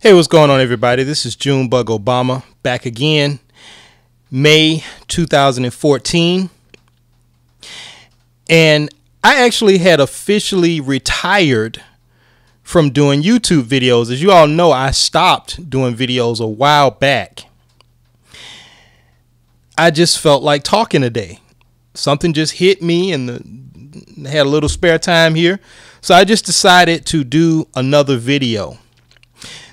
Hey, what's going on, everybody? This is Junebug Obama back again, May 2014. And I actually had officially retired from doing YouTube videos. As you all know, I stopped doing videos a while back. I just felt like talking today. Something just hit me and had a little spare time here. So I just decided to do another video.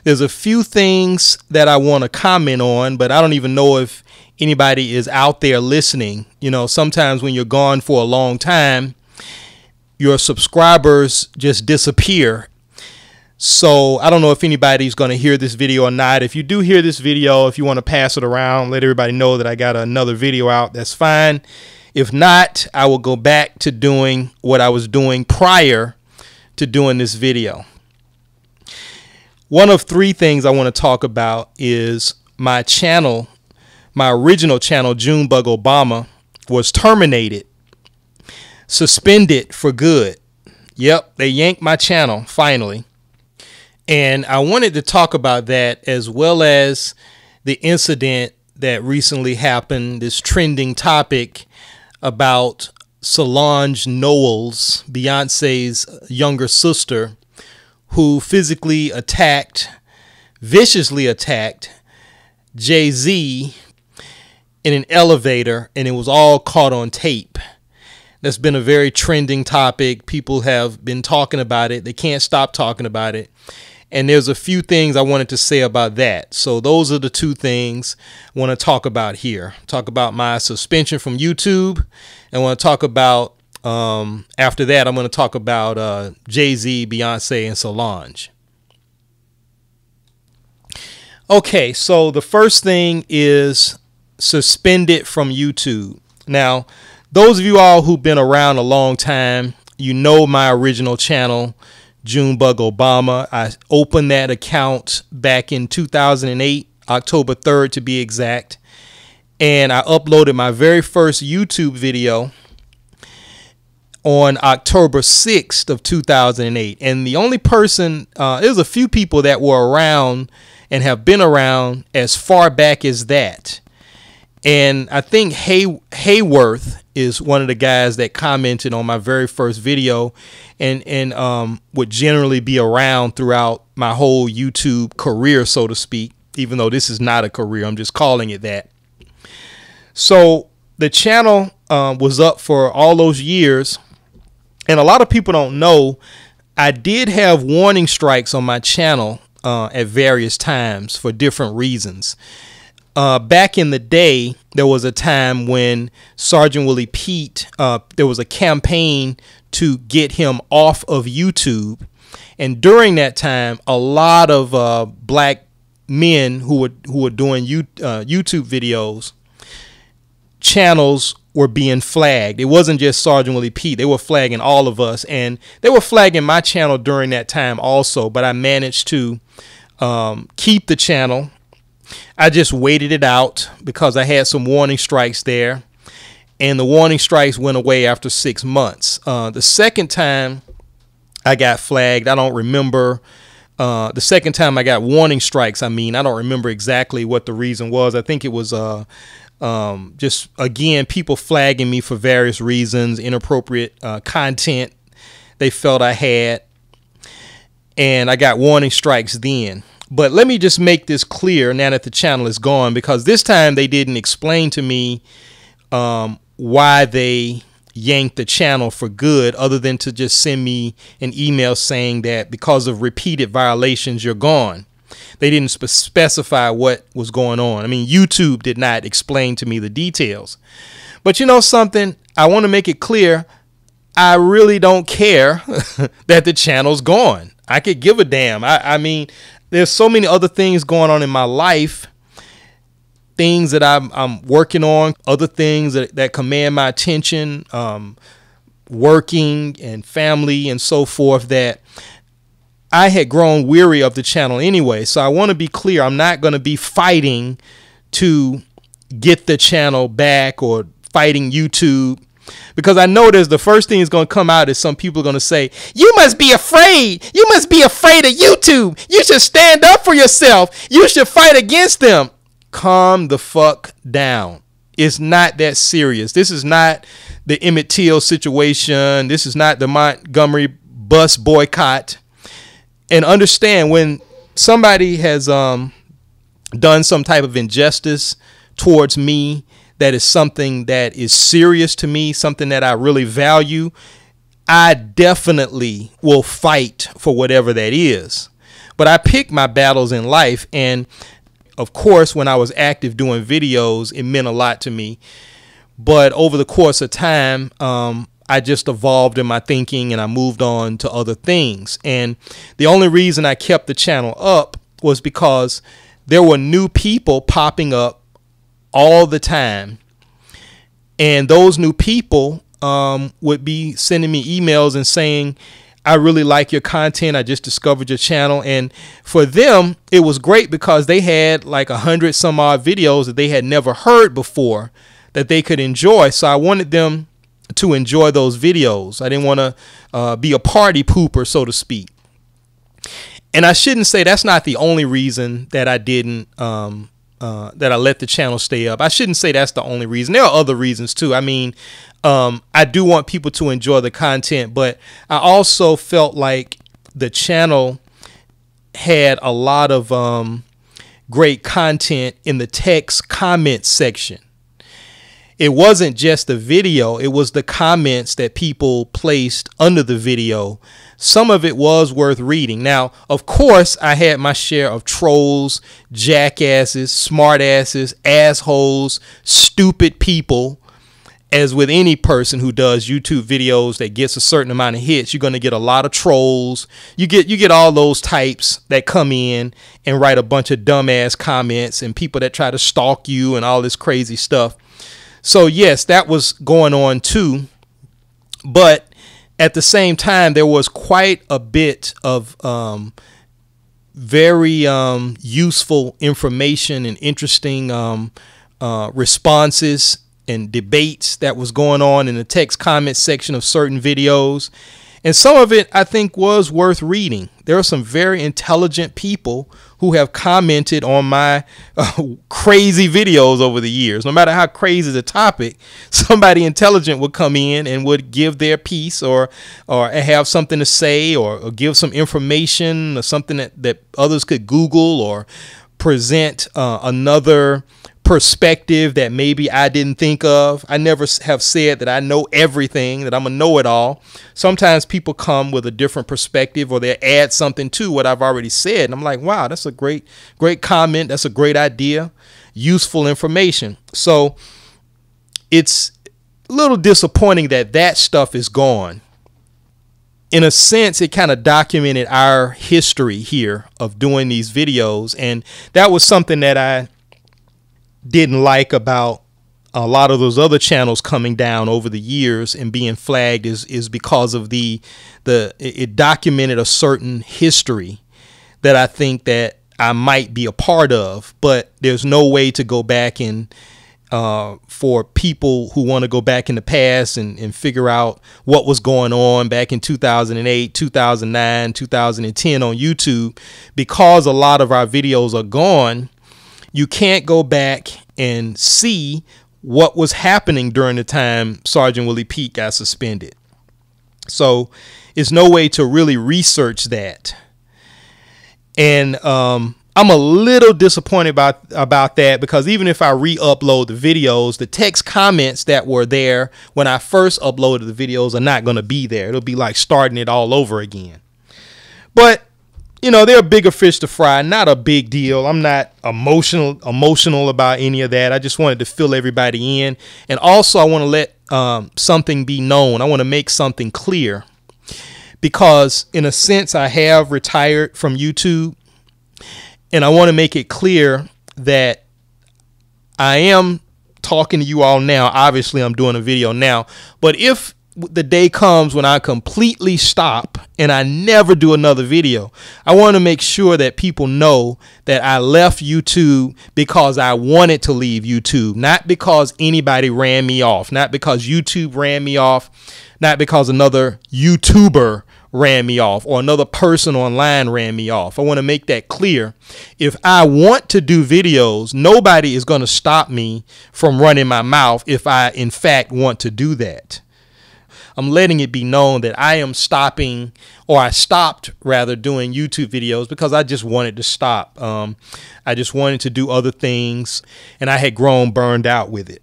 There's a few things that I want to comment on, but I don't even know if anybody is out there listening. You know, sometimes when you're gone for a long time, your subscribers just disappear. So I don't know if anybody's going to hear this video or not. If you do hear this video, if you want to pass it around, let everybody know that I got another video out, that's fine. If not, I will go back to doing what I was doing prior to doing this video. One of three things I want to talk about is my channel, my original channel, Junebug Obama, was terminated, suspended for good. Yep, they yanked my channel finally. And I wanted to talk about that, as well as the incident that recently happened, this trending topic about Solange Knowles, Beyonce's younger sister, who physically attacked, viciously attacked Jay-Z in an elevator, and it was all caught on tape. That's been a very trending topic. People have been talking about it. They can't stop talking about it. And there's a few things I wanted to say about that. So those are the two things I want to talk about here. Talk about my suspension from YouTube. And I want to talk about, after that, I'm going to talk about Jay-Z, Beyonce, and Solange. Okay, so the first thing is suspended from YouTube. Now, those of you all who've been around a long time, you know my original channel, Junebug Obama. I opened that account back in 2008, October 3rd to be exact. And I uploaded my very first YouTube video on October 6th of 2008. And the only person, there's a few people that were around and have been around as far back as that. And I think Hayworth is one of the guys that commented on my very first video and would generally be around throughout my whole YouTube career, so to speak, even though this is not a career. I'm just calling it that. So the channel was up for all those years. And a lot of people don't know, I did have warning strikes on my channel at various times for different reasons. Back in the day, there was a time when Sergeant Willie Pete, there was a campaign to get him off of YouTube. And during that time, a lot of black men who were doing YouTube videos, channels were being flagged. It wasn't just Sergeant Willie Pete. They were flagging all of us. And they were flagging my channel during that time also. But I managed to keep the channel. I just waited it out because I had some warning strikes there, and the warning strikes went away after 6 months. The second time I got flagged, I don't remember. The second time I got warning strikes, I don't remember exactly what the reason was. I think it was just, again, people flagging me for various reasons, inappropriate content they felt I had, and I got warning strikes then. But let me just make this clear now that the channel is gone, because this time they didn't explain to me why they yanked the channel for good, other than to just send me an email saying that because of repeated violations, you're gone. They didn't specify what was going on. YouTube did not explain to me the details. But you know something? I want to make it clear. I really don't care that the channel's gone. I could give a damn. There's so many other things going on in my life, things that I'm working on, other things that command my attention, working and family and so forth, that I had grown weary of the channel anyway. So I want to be clear. I'm not going to be fighting to get the channel back or fighting YouTube because I know there's the first thing that's going to come out is some people are going to say, you must be afraid. You must be afraid of YouTube. You should stand up for yourself. You should fight against them. Calm the fuck down. It's not that serious. This is not the Emmett Till situation. This is not the Montgomery bus boycott. And understand, when somebody has done some type of injustice towards me, that is something that is serious to me, something that I really value, I definitely will fight for whatever that is. But I pick my battles in life. And of course, when I was active doing videos, it meant a lot to me. But over the course of time, I just evolved in my thinking and I moved on to other things. And the only reason I kept the channel up was because there were new people popping up all the time. And those new people would be sending me emails and saying, I really like your content. I just discovered your channel. And for them, it was great because they had like 100 some odd videos that they had never heard before that they could enjoy. So I wanted them to enjoy those videos. I didn't want to be a party pooper, so to speak. And I shouldn't say that's not the only reason that I didn't that I let the channel stay up. I shouldn't say that's the only reason. There are other reasons too. I mean, I do want people to enjoy the content, but I also felt like the channel had a lot of great content in the text comment section. It wasn't just the video, it was the comments that people placed under the video. Some of it was worth reading. Now, of course, I had my share of trolls, jackasses, smartasses, assholes, stupid people. As with any person who does YouTube videos that gets a certain amount of hits, you're going to get a lot of trolls. You get all those types that come in and write a bunch of dumbass comments, and people that try to stalk you and all this crazy stuff. So yes, that was going on too. But at the same time, there was quite a bit of very useful information and interesting responses and debates that was going on in the text comment section of certain videos. And some of it, I think, was worth reading. There are some very intelligent people who have commented on my crazy videos over the years. No matter how crazy the topic, somebody intelligent would come in and would give their piece or have something to say or give some information or something that others could Google or present another perspective that maybe I didn't think of. I never have said that I know everything, that I'm a know-it-all. Sometimes people come with a different perspective or they add something to what I've already said. And I'm like, wow, that's a great comment. That's a great idea. Useful information. So it's a little disappointing that that stuff is gone. In a sense, it kind of documented our history here of doing these videos. And that was something that I didn't like about a lot of those other channels coming down over the years and being flagged is because of it documented a certain history that I think that I might be a part of, but there's no way to go back and for people who want to go back in the past and figure out what was going on back in 2008, 2009, 2010 on YouTube, because a lot of our videos are gone. You can't go back and see what was happening during the time Sergeant Willie Pete got suspended. So there's no way to really research that. And I'm a little disappointed about that, because even if I re-upload the videos, the text comments that were there when I first uploaded the videos are not going to be there. It'll be like starting it all over again. But you know, there are bigger fish to fry. Not a big deal. I'm not emotional about any of that. I just wanted to fill everybody in. And also, I want to let something be known. I want to make something clear, because in a sense, I have retired from YouTube. And I want to make it clear that I am talking to you all now. Obviously, I'm doing a video now. But if the day comes when I completely stop and I never do another video, I want to make sure that people know that I left YouTube because I wanted to leave YouTube, not because anybody ran me off, not because YouTube ran me off, not because another YouTuber ran me off or another person online ran me off. I want to make that clear. If I want to do videos, nobody is going to stop me from running my mouth if I in fact want to do that. I'm letting it be known that I am stopping, or I stopped rather, doing YouTube videos because I just wanted to stop. I just wanted to do other things, and I had grown burned out with it.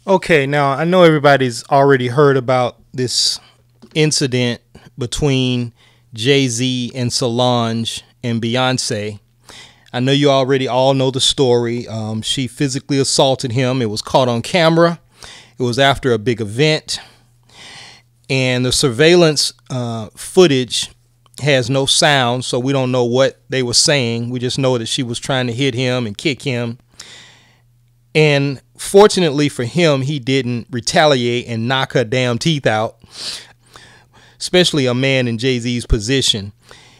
Okay, now I know everybody's already heard about this incident between Jay-Z and Solange and Beyonce. I know you already all know the story. She physically assaulted him. It was caught on camera. It was after a big event. And the surveillance footage has no sound, so we don't know what they were saying. We just know that she was trying to hit him and kick him. And fortunately for him, he didn't retaliate and knock her damn teeth out. Especially a man in Jay-Z's position.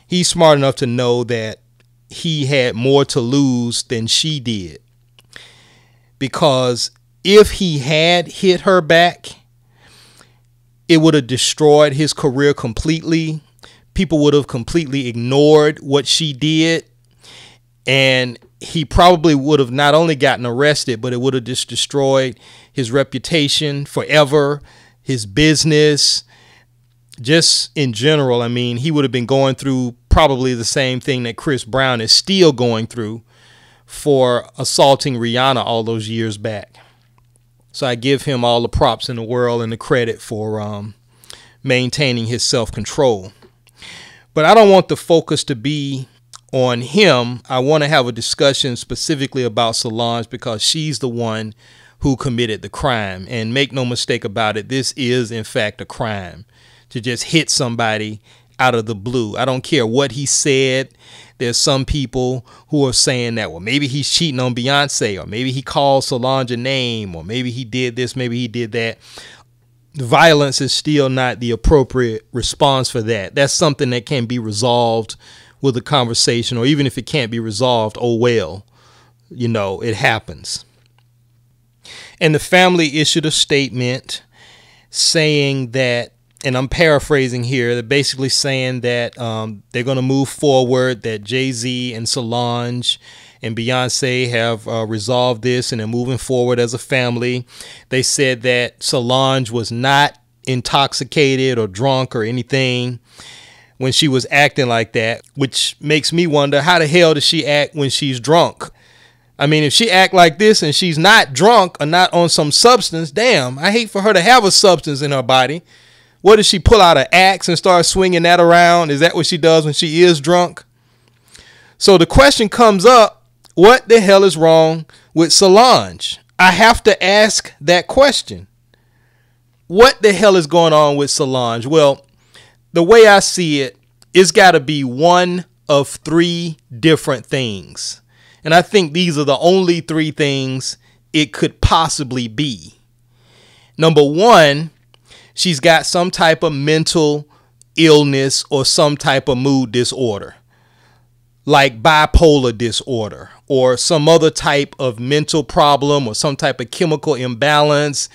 He's smart enough to know that he had more to lose than she did. Because if he had hit her back, it would have destroyed his career completely. People would have completely ignored what she did. And he probably would have not only gotten arrested, but it would have just destroyed his reputation forever, his business. Just in general, I mean, he would have been going through probably the same thing that Chris Brown is still going through for assaulting Rihanna all those years back. So I give him all the props in the world and the credit for maintaining his self-control. But I don't want the focus to be on him. I want to have a discussion specifically about Solange because she's the one who committed the crime. And make no mistake about it, this is in fact a crime. To just hit somebody out of the blue. I don't care what he said. There's some people who are saying that, well, maybe he's cheating on Beyonce, or maybe he called Solange a name, or maybe he did this, maybe he did that. Violence is still not the appropriate response for that. That's something that can be resolved with a conversation, or even if it can't be resolved, oh well, you know, it happens. And the family issued a statement saying that, and I'm paraphrasing here, they're basically saying that they're going to move forward, that Jay-Z and Solange and Beyonce have resolved this and they're moving forward as a family. They said that Solange was not intoxicated or drunk or anything when she was acting like that, which makes me wonder, how the hell does she act when she's drunk? I mean, if she act like this and she's not drunk or not on some substance, damn, I hate for her to have a substance in her body. What, does she pull out an axe and start swinging that around? Is that what she does when she is drunk? So the question comes up, what the hell is wrong with Solange? I have to ask that question. What the hell is going on with Solange? Well, the way I see it, it's got to be one of three different things. And I think these are the only three things it could possibly be. Number one, she's got some type of mental illness or some type of mood disorder, like bipolar disorder or some other type of mental problem or some type of chemical imbalance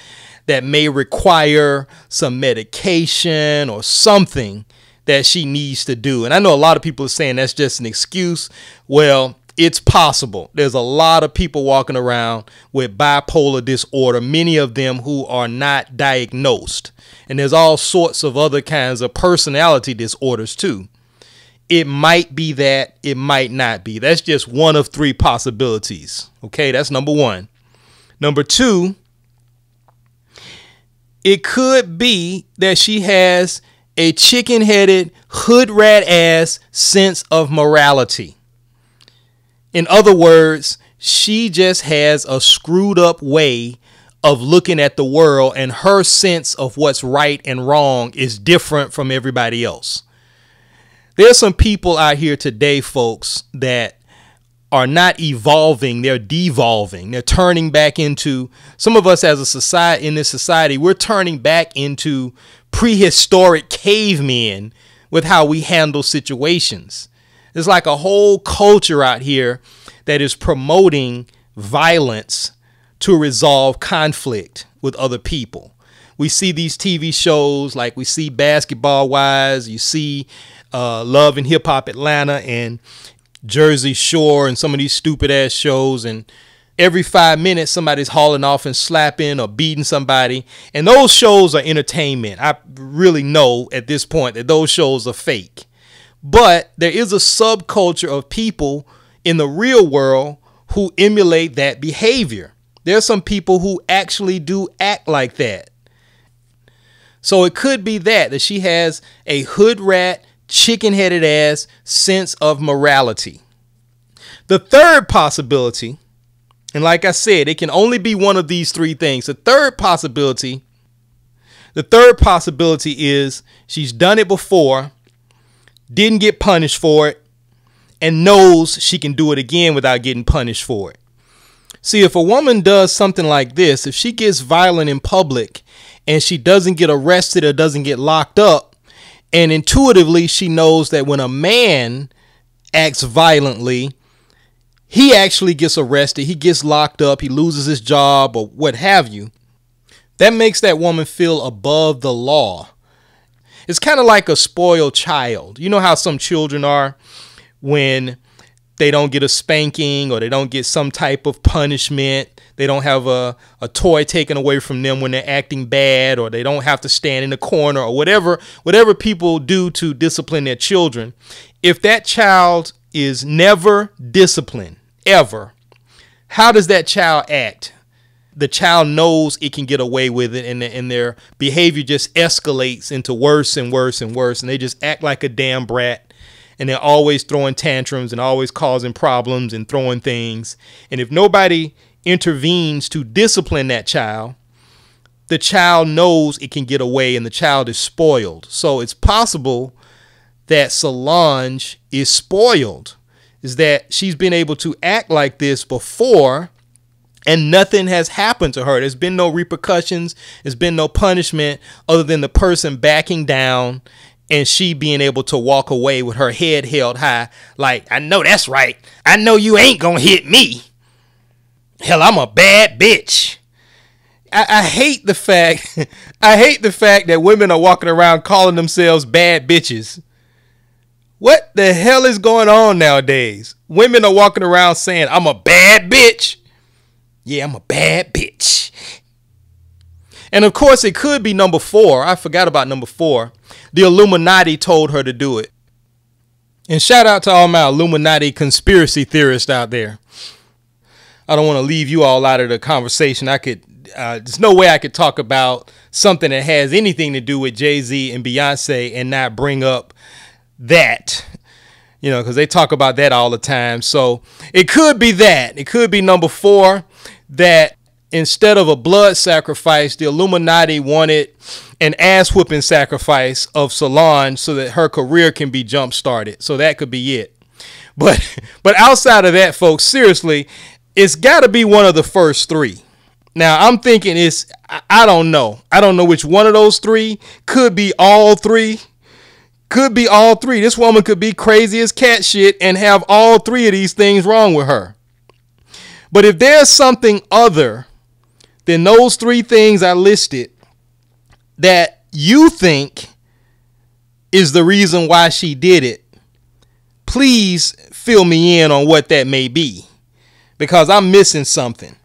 that may require some medication or something that she needs to do. And I know a lot of people are saying that's just an excuse. Well, it's possible. There's a lot of people walking around with bipolar disorder, many of them who are not diagnosed. And there's all sorts of other kinds of personality disorders too. It might be that, it might not be. That's just one of three possibilities. Okay, that's number one. Number two, it could be that she has a chicken-headed, hood rat ass sense of morality. In other words, she just has a screwed up way of looking at the world, and her sense of what's right and wrong is different from everybody else. There's some people out here today, folks, that are not evolving, they're devolving. They're turning back into, some of us as a society, in this society, we're turning back into prehistoric cavemen with how we handle situations. There's like a whole culture out here that is promoting violence to resolve conflict with other people. We see these TV shows, like we see Basketball Wives, you see Love and Hip Hop Atlanta and Jersey Shore and some of these stupid ass shows, and every 5 minutes somebody's hauling off and slapping or beating somebody, and those shows are entertainment. I really know at this point that those shows are fake, but there is a subculture of people in the real world who emulate that behavior. There are some people who actually do act like that. So it could be that she has a hood rat, chicken-headed ass sense of morality. The third possibility, and like I said, it can only be one of these three things. The third possibility is she's done it before, didn't get punished for it, and knows she can do it again without getting punished for it. See, if a woman does something like this, if she gets violent in public and she doesn't get arrested or doesn't get locked up, and intuitively she knows that when a man acts violently, he actually gets arrested, he gets locked up, he loses his job or what have you, that makes that woman feel above the law. It's kind of like a spoiled child. You know how some children are when they don't get a spanking or they don't get some type of punishment. They don't have a toy taken away from them when they're acting bad, or they don't have to stand in the corner, or whatever people do to discipline their children. If that child is never disciplined, ever, how does that child act? The child knows it can get away with it, and their behavior just escalates into worse and worse and worse, and they just act like a damn brat, and they're always throwing tantrums and always causing problems and throwing things. And if nobody intervenes to discipline that child, the child knows it can get away, and the child is spoiled. So it's possible that Solange is spoiled, is that she's been able to act like this before and nothing has happened to her. There's been no repercussions. There's been no punishment other than the person backing down and she being able to walk away with her head held high. Like, I know that's right. I know you ain't gonna hit me. Hell, I'm a bad bitch. I hate the fact that women are walking around calling themselves bad bitches. What the hell is going on nowadays? Women are walking around saying, I'm a bad bitch. Yeah, I'm a bad bitch. And of course, it could be number 4. I forgot about number 4. The Illuminati told her to do it. And shout out to all my Illuminati conspiracy theorists out there. I don't want to leave you all out of the conversation. There's no way I could talk about something that has anything to do with Jay-Z and Beyonce and not bring up that, because they talk about that all the time. So it could be that. It could be number 4, that instead of a blood sacrifice, the Illuminati wanted an ass whooping sacrifice of Solange so that her career can be jump started. So that could be it. But outside of that, folks, seriously, it's got to be one of the first 3. Now, I'm thinking I don't know. I don't know which one of those 3. Could be all 3. Could be all 3. This woman could be crazy as cat shit and have all 3 of these things wrong with her. But if there's something other than those 3 things I listed that you think is the reason why she did it, please fill me in on what that may be, because I'm missing something.